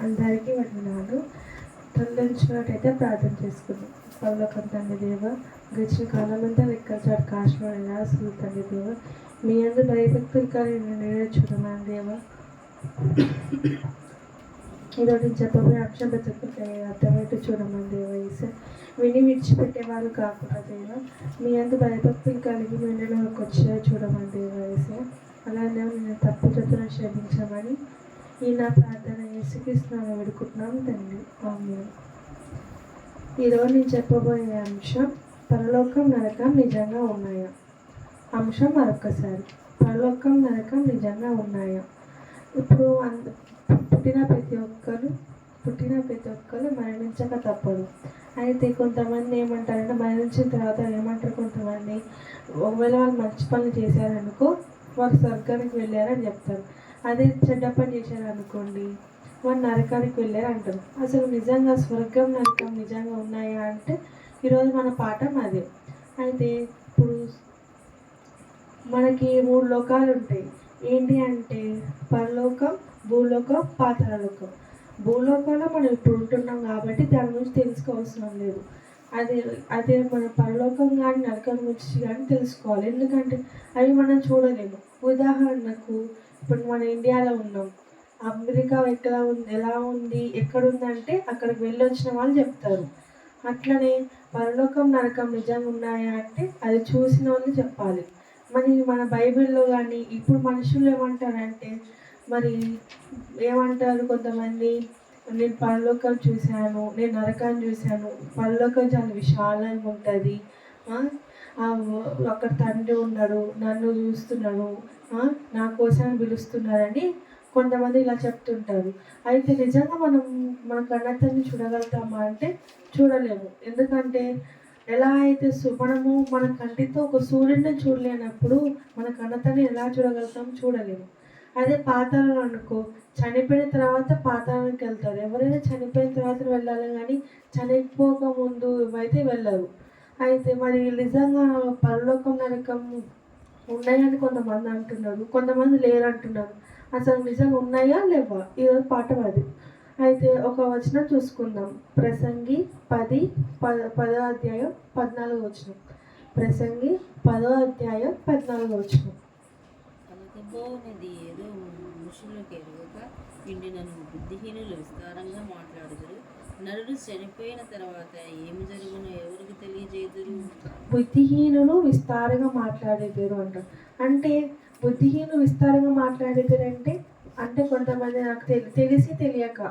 అందరికీ వందనాలు. తొలగించుకున్నట్టయితే ప్రార్థన చేసుకుందాం. పరలోకం తండ్రి దేవ, గడిచిన కాలమంతా లెక్కచాడు కాశ్మీర తండ్రి దేవ, మీ అందరూ భయభక్తులు కలిగి నేర్చుకున్నాను దేవ. ఈరోజు నేను చెప్పబోయే అంశం ప్రతి అర్థమైతే చూడమని దేవ. ఈస విని విడిచిపెట్టేవారు కాకుండా దేవ, మీ అందరూ భయభక్తులు కలిగి వినలోకి వచ్చే చూడమని దేవ. ఈస అలానే నేను తప్పు చెప్తున్న క్షమించమని ఈ నా ప్రార్థన యేసుక్రీస్తునామములో వేడుకుంటున్నాం తండ్రి. ఆమేన్. ఈరోజు నేను చెప్పబోయే అంశం పరలోకం నరకం నిజంగా ఉన్నాయా. అంశం మరొకసారి, పరలోకం నరకం నిజంగా ఉన్నాయా. ఇప్పుడు పుట్టిన ప్రతి ఒక్కరు మరణించక తప్పదు. అయితే కొంతమంది ఏమంటారంటే మరణించిన తర్వాత ఏమంటారు, కొంతమంది ఒకవేళ వాళ్ళు మంచి పనులు చేశారనుకో వారు స్వర్గానికి వెళ్ళారని చెప్తారు. అదే చెడ్డ పని చేశారనుకోండి వారు నరకానికి వెళ్ళారు అంటారు. అసలు నిజంగా స్వర్గం నరకం నిజంగా ఉన్నాయా అంటే ఈరోజు మన పాఠం అదే. అయితే ఇప్పుడు మనకి 3 లోకాలు ఉంటాయి. ఏంటి అంటే పరలోకం, భూలోకం, పాతాళలోకం. భూలోకంలో మనం ఇప్పుడు ఉంటున్నాం కాబట్టి దాని గురించి తెలుసుకోవాల్సిన లేదు. అదే మన పరలోకం కానీ నరకం గురించి కానీ తెలుసుకోవాలి. ఎందుకంటే అవి మనం చూడలేము. ఉదాహరణకు ఇప్పుడు మన ఇండియాలో ఉన్నాం, అమెరికా ఎలా ఉంది ఎక్కడుందంటే అక్కడికి వెళ్ళొచ్చిన వాళ్ళు చెప్తారు. అట్లనే పరలోకం నరకం నిజంగా ఉన్నాయా అంటే అది చూసిన వాళ్ళు చెప్పాలి. మరి మన బైబిల్లో కానీ ఇప్పుడు మనుషులు ఏమంటారంటే మరి ఏమంటారు కొంతమంది, నేను పరలోకం చూశాను, నేను నరకాన్ని చూశాను, పరలోకం చాలా విశాలంగా ఉంటుంది, అక్కడ తండ్రి ఉన్నాడు, నన్ను చూస్తున్నాడు, నా కోసం పిలుస్తున్నారని కొంతమంది ఇలా చెప్తుంటారు. అయితే నిజంగా మన కన్నతల్ని చూడగలుగుతామా అంటే చూడలేము. ఎందుకంటే ఎలా అయితే మనము మన కంటితో ఒక సూర్యుడిని చూడలేనప్పుడు మన కన్నతల్ని ఎలా చూడగలుగుతాం, చూడలేము. అదే పాతాళం అనుకో, చనిపోయిన తర్వాత పాతాళానికి వెళ్తారు. ఎవరైనా చనిపోయిన తర్వాత వెళ్ళాలి కానీ చనిపోక ముందు అయితే వెళ్ళరు. అయితే మరి నిజంగా పరలోకం నరకం ఉన్నాయని కొంతమంది అంటున్నారు, కొంతమంది లేరు అంటున్నారు. అసలు నిజంగా ఉన్నాయా లేవా ఈరోజు పాఠం అది. అయితే ఒక వచనం చూసుకుందాం. ప్రసంగి 10వ అధ్యాయం 14వ వచనం. ప్రసంగి 10వ అధ్యాయం 14వ వచనం. ఏదో మనుషులకు ఎరుగక నిండినను బుద్ధిహీనులు విస్తారంగా మాట్లాడుదురు. నరుడు చనిపోయిన తర్వాత ఏమి జరుగునో ఎవరికి తెలియజేదురు. బుద్ధిహీనులు విస్తారంగా మాట్లాడేదారు అంటారు. అంటే బుద్ధిహీనులు విస్తారంగా మాట్లాడేదారు అంటే కొంతమంది నాకు తెలిసి తెలియక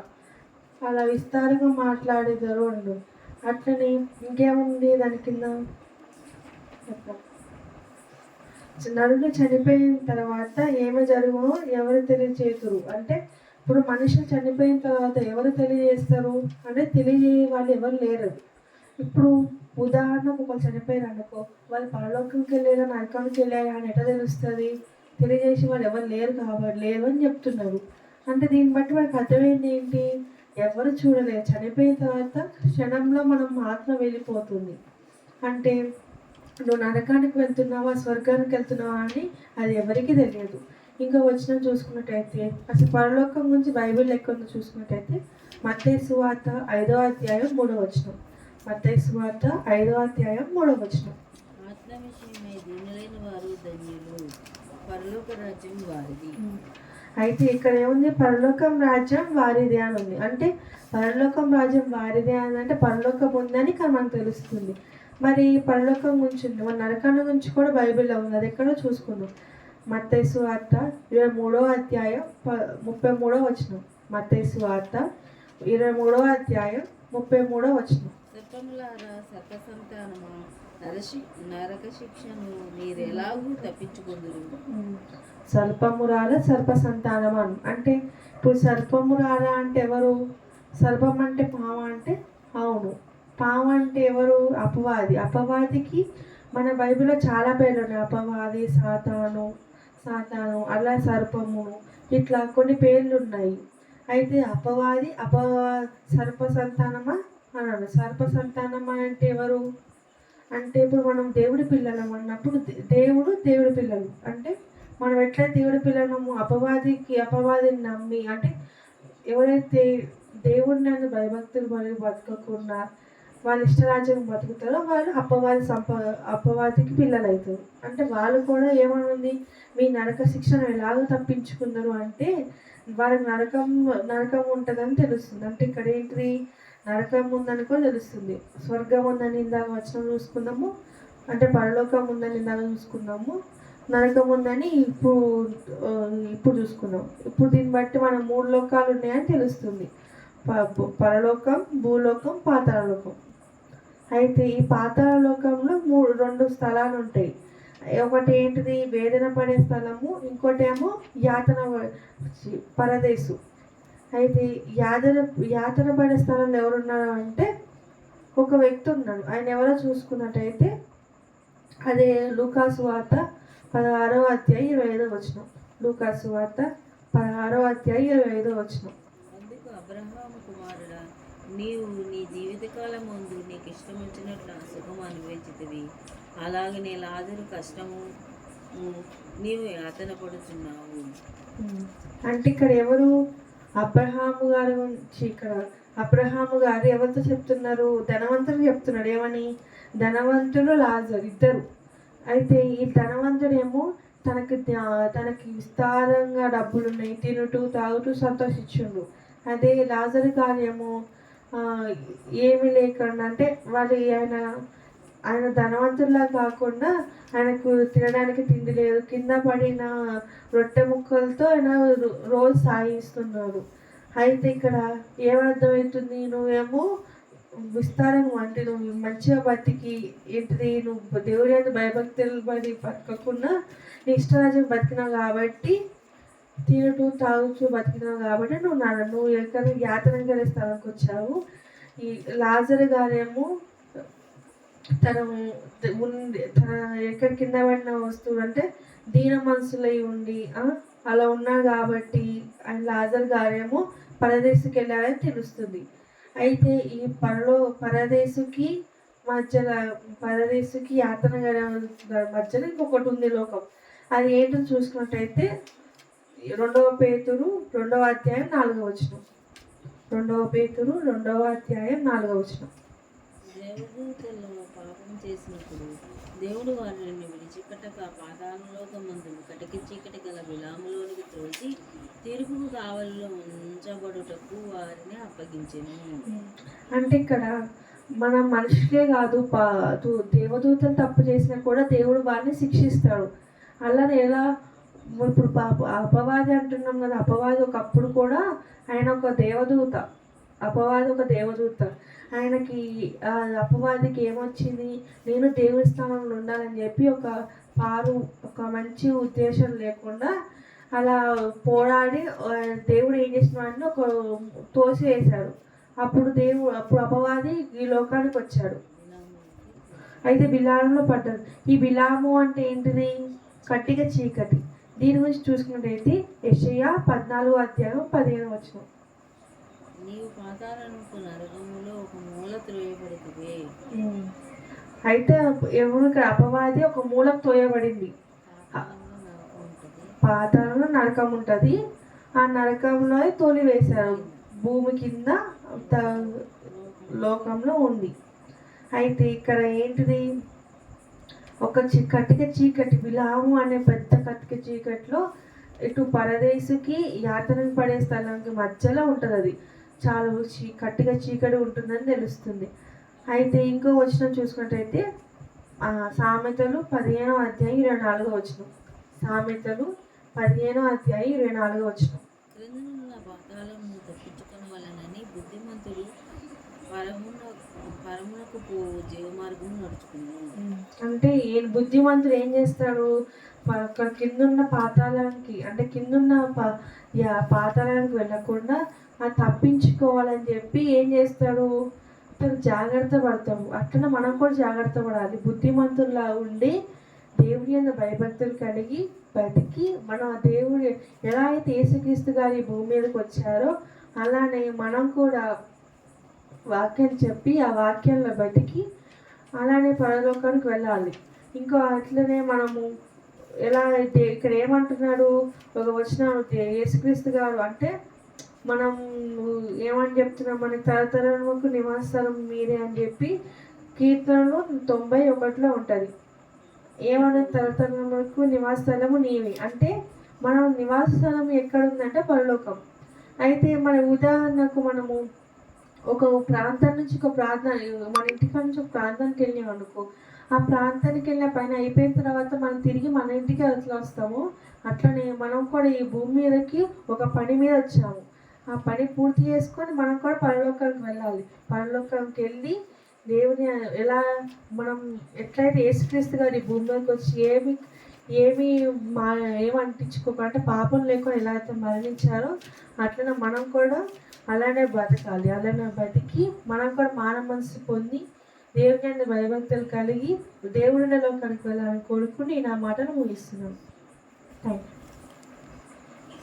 అలా విస్తారంగా మాట్లాడేదారు అండు. అట్లనే ఇంకేముంది దాని కింద, నరుడు చనిపోయిన తర్వాత ఏమి జరుగునో ఎవరు తెలియజేతురు అంటే ఇప్పుడు మనిషి చనిపోయిన తర్వాత ఎవరు తెలియజేస్తారు అంటే తెలియజేయ వాళ్ళు ఎవరు లేరు. ఇప్పుడు ఉదాహరణకు ఒకళ్ళు చనిపోయారు అనుకో, వాళ్ళు పరలోకంకి వెళ్ళారా నరకానికి వెళ్ళారా అని ఎట్లా తెలుస్తుంది? తెలియజేసి వాళ్ళు ఎవరు లేరు కాబట్టి లేరు అని చెప్తున్నారు. అంటే దీన్ని బట్టి మనకు అర్థమైంది ఏంటి, ఎవరు చూడలేరు. చనిపోయిన తర్వాత క్షణంలో మనం ఆత్మ వెళ్ళిపోతుంది. అంటే నువ్వు నరకానికి వెళ్తున్నావా స్వర్గానికి వెళ్తున్నావా అని అది ఎవరికీ తెలియదు. ఇంకా వచ్చిన చూసుకున్నట్టయితే అసలు పరలోకం గురించి బైబిల్ ఎక్కడ చూసుకున్నట్టయితే మత్తయి సువార్త 5వ అధ్యాయం 3వ వచనం. మత్తయి సువార్త 5వ అధ్యాయం 3వ వచనం. ఆత్మ విషయమై దీనులైన వారు ధన్యులు, పరలోక రాజ్యం వారిది. అయితే ఇక్కడ ఏముంది, పరలోకం రాజ్యం వారిదే అని ఉంది. అంటే పరలోకం రాజ్యం వారిదే అని అంటే పరలోకం ఉందని మనకు తెలుస్తుంది. మరి పరలోకం గురించి ఉంది, మన నరకాన్ని గురించి కూడా బైబిల్లో ఉంది. అది ఎక్కడో చూసుకుందాం. మత్తయి సువార్త 23వ అధ్యాయం 33వ వచనం. మత్తయి సువార్త 23వ అధ్యాయం 33వ వచనం. సర్పములారా సర్ప సంతానమా, నరక శిక్షను మీరు ఎలాగూ తప్పించుకుందురు. సర్పమురాల సర్ప సంతానమా అంటే ఇప్పుడు సర్పమురాల అంటే ఎవరు? సర్పం అంటే పాము అంటే అవును, పాము అంటే ఎవరు? అపవాది. అపవాదికి మన బైబిల్లో చాలా పేర్లు ఉన్నాయి. అపవాది, సాతాను అలా సర్పము, ఇట్లా కొన్ని పేర్లు ఉన్నాయి. అయితే అపవాది సర్ప సంతానమా అన్నాడు. సర్ప సంతానమా అంటే ఎవరు అంటే ఇప్పుడు మనం దేవుడి పిల్లలం అన్నప్పుడు దేవుడి పిల్లలు అంటే మనం ఎట్లయితే దేవుడి పిల్లలము అపవాదిని నమ్మి అంటే ఎవరైతే దేవుడి నన్ను భయభక్తులు మరియు బతకకుండా వాళ్ళ ఇష్టరాజ్యం బతుకుతారో వాళ్ళు అపవాదికి పిల్లలు అవుతారు. అంటే వాళ్ళు కూడా ఏమనుంది, మీ నరక శిక్షను ఎలాగ తప్పించుకున్నారు అంటే వాళ్ళకి నరకం ఉంటుందని తెలుస్తుంది. అంటే ఇక్కడ ఏంటిది, నరకం ఉందని కూడా తెలుస్తుంది. స్వర్గం ఉందని ఇందాక వచనం చూసుకున్నాము, అంటే పరలోకం ఉందని ఇందాక చూసుకున్నాము, నరకం ఉందని ఇప్పుడు చూసుకున్నాం. ఇప్పుడు దీన్ని బట్టి మనం 3 లోకాలు ఉన్నాయని తెలుస్తుంది. పరలోకం, భూలోకం, పాతాళలోకం. అయితే ఈ పాతాళలోకంలో 2 స్థలాలు ఉంటాయి. ఒకటి ఏంటిది, వేదన పడే స్థలము, ఇంకోటేమో పరదేశు. అయితే యాతన పడే స్థలంలో ఎవరున్నారు అంటే ఒక వ్యక్తి ఉన్నాడు. ఆయన ఎవరో చూసుకున్నట్టయితే అదే లూకాసు వార్త 16వ అధ్యాయం 25వ వచనం. లూకాసు వార్త 16వ అధ్యాయం 25వ వచనం. అందుకు అబ్రహాము కుమారుడా, నీవు నీ జీవితకాలం ముందు నీకు ఇష్టం వచ్చినట్లు సుఖం అనుభవించితివి, అలాగనే లాజరు కష్టము నీవు యాతన పడుతున్నావు. అంటే ఇక్కడ ఎవరు, అబ్రహాము గారి గురించి ఇక్కడ అబ్రహాము గారు ఎవరితో చెప్తున్నారు, ధనవంతుడు చెప్తున్నాడు. ఏమని, ధనవంతుడు లాజరు ఇద్దరు. అయితే ఈ ధనవంతుడేమో తనకి విస్తారంగా డబ్బులు ఉన్నాయి, తినుటూ తాగుతూ సంతోషించుండు. అదే లాజరు కార్యము ఏమి లేకుండా, అంటే వాళ్ళు ఆయన ధనవంతుల్లా కాకుండా ఆయనకు తినడానికి తిండి లేదు, కింద పడిన రొట్టె ముక్కలతో ఆయన రోజు సాగిస్తున్నాడు. అయితే ఇక్కడ ఏమర్థమవుతుంది, నువ్వేమో విస్తారంగా అంటే నువ్వు మంచిగా బతికి ఏంటిది, నువ్వు దేవుడి యొక్క భయభక్తులు పడి బతకకుండా నీ ఇష్టరాజ్యం బతికినావు కాబట్టి, తినుతూ తాగుతూ బతికినావు కాబట్టి నువ్వు ఎక్కడ యాతన కలిగే స్థలానికి వచ్చావు. ఈ లాజరు గారేమో తన ఎక్కడ కింద పడిన వస్తువులు అంటే దీన మనసులై ఉండి అలా ఉన్నాడు కాబట్టి ఆయన లాజరు గారేమో పరదేశుకి వెళ్ళారని తెలుస్తుంది. అయితే ఈ పరదేశుకి యాతన మధ్యలో ఇంకొకటి ఉంది లోకం. అది ఏంటో చూసుకున్నట్టయితే 2 పేతురు 2వ అధ్యాయం 4వ వచనం. 2 పేతురు 2వ అధ్యాయం 4వ వచనం. దేవదూతలు పాపం చేసినప్పుడు దేవుడు వారిని విడిచిపెట్టక పాతాళలోకమందును కటికి చీకటి గల విలాములోనికి తోసి తీర్పుకు కావలిలో ఉంచబడుటకు వారిని అప్పగించెను. అంటే ఇక్కడ మన మనుషులే కాదు, దేవదూతలు తప్పు చేసినా కూడా దేవుడు వారిని శిక్షిస్తాడు. అలానే ఎలా, ఇప్పుడు అపవాది అంటున్నాం కదా, అపవాది ఒకప్పుడు కూడా ఆయన ఒక దేవదూత. అపవాది ఒక దేవదూత. ఆయనకి అపవాదికి ఏమొచ్చింది, నేను దేవుడి స్థానంలో ఉండాలని చెప్పి ఒక మంచి ఉద్దేశం లేకుండా అలా పోరాడి దేవుడు ఏం చేసినాడంటే తోసి వేశాడు. అప్పుడు అపవాది ఈ లోకానికి వచ్చాడు. అయితే బిలాములో పడ్డాడు. ఈ బిలాము అంటే ఏంటిది, కట్టిగా చీకటి. దీని గురించి చూసుకున్నట్టయితే యెషయా 14వ అధ్యాయం 15వ వచనం. నీవు పాతాళమునకు నరకములో ఒక మూల త్రోయబడితివే. అయితే ఎవరు ఇక్కడ అపవాది ఒక మూలం తోయబడింది. పాతాళంలో నరకం ఉంటుంది. ఆ నరకంలో తోలివేశారు. భూమి కింద లోకంలో ఉంది. అయితే ఇక్కడ ఏంటిది, ఒక కట్టిక చీకటి, బిలాము అనే పెద్ద కట్టిక చీకటిలో ఇటు పరదేశుకి యాతనకు పడే స్థలానికి మధ్యలో ఉంటుంది. అది చాలా కట్టిగా చీకటి ఉంటుందని తెలుస్తుంది. అయితే ఇంకో వచనం చూసుకున్నట్టయితే సామెతలు 15వ అధ్యాయం 24వ వచనం. సామెతలు 15వ అధ్యాయం 24వ వచనం. క్రిందనున్న పాతాళమును తప్పించుకున్న వలనని బుద్ధిమంతుడు పరమునకు జీవమార్గం నడుచుకున్నాడు. అంటే బుద్ధిమంతుడు ఏం చేస్తాడు, అక్కడ కిందున్న పాతాళానికి, అంటే కిందున్న పాతాళానికి వెళ్ళకుండా అది తప్పించుకోవాలని చెప్పి ఏం చేస్తాడు, తను జాగ్రత్త పడతాడు. అట్లా మనం కూడా జాగ్రత్త పడాలి. బుద్ధిమంతుల్లా ఉండి దేవుడి యొక్క భయభక్తులు కలిగి బతికి, మనం దేవుడు ఎలా అయితే యేసుక్రీస్తు గారు ఈ భూమి మీదకి వచ్చారో అలానే మనం కూడా వాక్యం చెప్పి ఆ వాక్యంలో బతికి అలానే పరలోకానికి వెళ్ళాలి. ఇంకో అట్లనే మనము ఎలా అయితే ఇక్కడ ఏమంటున్నాడు, ఒక వచ్చిన యేసుక్రీస్తు గారు అంటే మనం ఏమని చెప్తున్నాం, మనకి తరతరములకు నివాసస్థలం మీరే అని చెప్పి కీర్తనలు 91లో ఉంటుంది. ఏమన్నా తరతరములకు నివాస స్థలము నీవే అంటే మన నివాస స్థలం ఎక్కడుందంటే పరలోకం. అయితే మన ఉదాహరణకు మనము ఒక ప్రాంతం నుంచి ఒక ప్రాంతం, మన ఇంటికాడ నుంచి ఒక ప్రాంతానికి వెళ్ళాం అనుకో, ఆ ప్రాంతానికి వెళ్ళిన పని అయిపోయిన తర్వాత మనం తిరిగి మన ఇంటికి అట్లా వస్తాము. అట్లనే మనం కూడా ఈ భూమి మీదకి ఒక పని మీద వచ్చాము. ఆ పని పూర్తి చేసుకొని మనం కూడా పరలోకానికి వెళ్ళాలి. పరలోకానికి వెళ్ళి దేవుని ఎలా మనం ఎట్లయితే యేసుక్రీస్తు గారు ఈ భూమి మీదకి వచ్చి ఏమి ఏమి మా ఏమి అంటించుకోకుండా పాపం లేకుండా ఎలా అయితే మరణించారో అట్లనే మనం కూడా అలానే బతకాలి. అలానే బతికి మనం కూడా మానవ మనసు పొంది దేవుని యందు భయభక్తులు కలిగి దేవుడిలో లోకానికి వెళ్ళాలని కోరుకుని నా మాటను ముగిస్తున్నాను. Thank you.